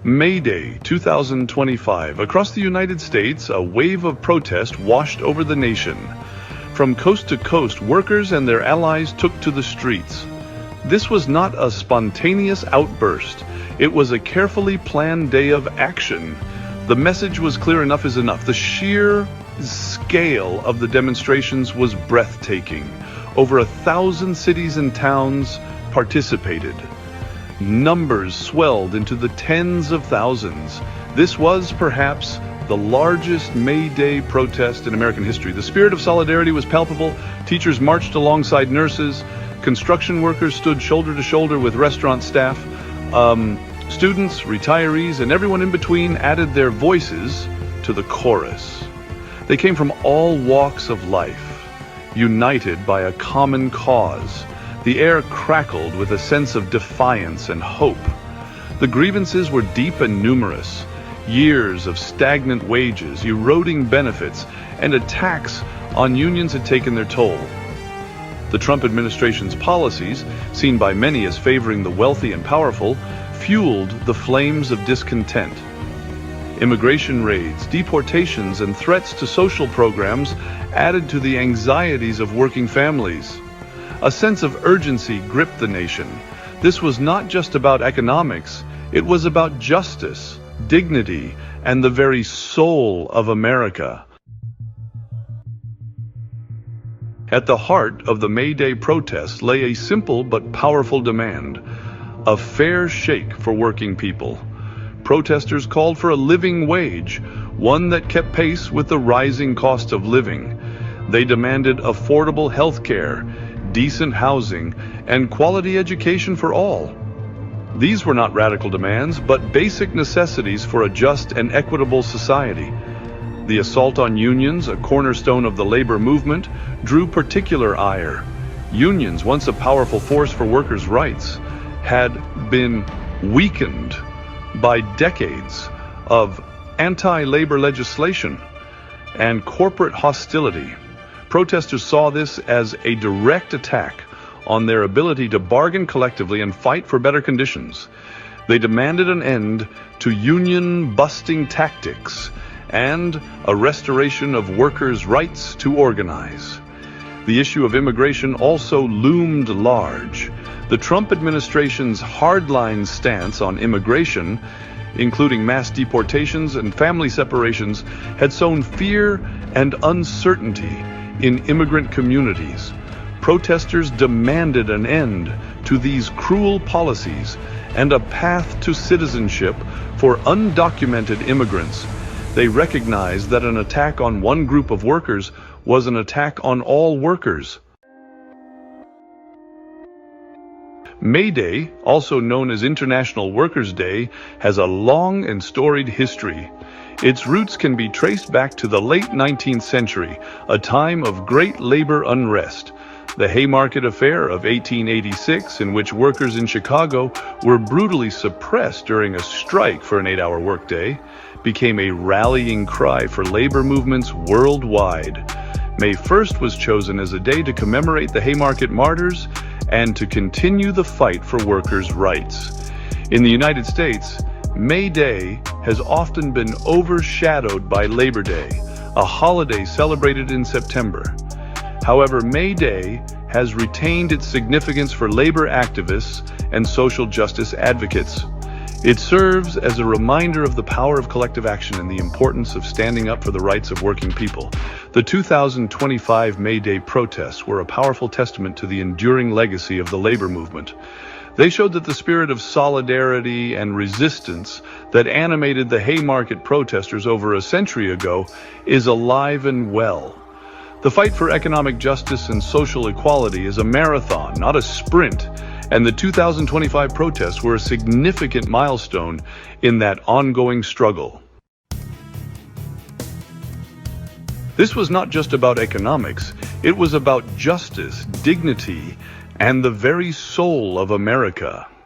May Day 2025. Across the United States, a wave of protest washed over the nation. From coast to coast, workers and their allies took to the streets. This was not a spontaneous outburst. It was a carefully planned day of action. The message was clear: enough is enough. The sheer scale of the demonstrations was breathtaking. Over 1,000 cities and towns participated. Numbers swelled into the tens of thousands. This was perhaps the largest May Day protest in American history. The spirit of solidarity was palpable. Teachers marched alongside nurses. Construction workers stood shoulder to shoulder with restaurant staff. Students, retirees, and everyone in between added their voices to the chorus. They came from all walks of life, united by a common cause. The air crackled with a sense of defiance and hope. The grievances were deep and numerous. Years of stagnant wages, eroding benefits, and attacks on unions had taken their toll. The Trump administration's policies, seen by many as favoring the wealthy and powerful, fueled the flames of discontent. Immigration raids, deportations, and threats to social programs added to the anxieties of working families. A sense of urgency gripped the nation. This was not just about economics, it was about justice, dignity, and the very soul of America. At the heart of the May Day protests lay a simple but powerful demand: a fair shake for working people. Protesters called for a living wage, one that kept pace with the rising cost of living. They demanded affordable health care, decent housing, and quality education for all. These were not radical demands, but basic necessities for a just and equitable society. The assault on unions, a cornerstone of the labor movement, drew particular ire. Unions, once a powerful force for workers' rights, had been weakened by decades of anti-labor legislation and corporate hostility. Protesters saw this as a direct attack on their ability to bargain collectively and fight for better conditions. They demanded an end to union-busting tactics and a restoration of workers' rights to organize. The issue of immigration also loomed large. The Trump administration's hardline stance on immigration, including mass deportations and family separations, had sown fear and uncertainty in immigrant communities. Protesters demanded an end to these cruel policies and a path to citizenship for undocumented immigrants. They recognized that an attack on one group of workers was an attack on all workers. May Day, also known as International Workers' Day, has a long and storied history. Its roots can be traced back to the late 19th century, a time of great labor unrest. The Haymarket Affair of 1886, in which workers in Chicago were brutally suppressed during a strike for an 8-hour workday, became a rallying cry for labor movements worldwide. May 1st was chosen as a day to commemorate the Haymarket martyrs and to continue the fight for workers' rights. In the United States, May Day has often been overshadowed by Labor Day, a holiday celebrated in September. However, May Day has retained its significance for labor activists and social justice advocates. It serves as a reminder of the power of collective action and the importance of standing up for the rights of working people. The 2025 May Day protests were a powerful testament to the enduring legacy of the labor movement. They showed that the spirit of solidarity and resistance that animated the Haymarket protesters over a century ago is alive and well. The fight for economic justice and social equality is a marathon, not a sprint, and the 2025 protests were a significant milestone in that ongoing struggle. This was not just about economics, it was about justice, dignity, and the very soul of America.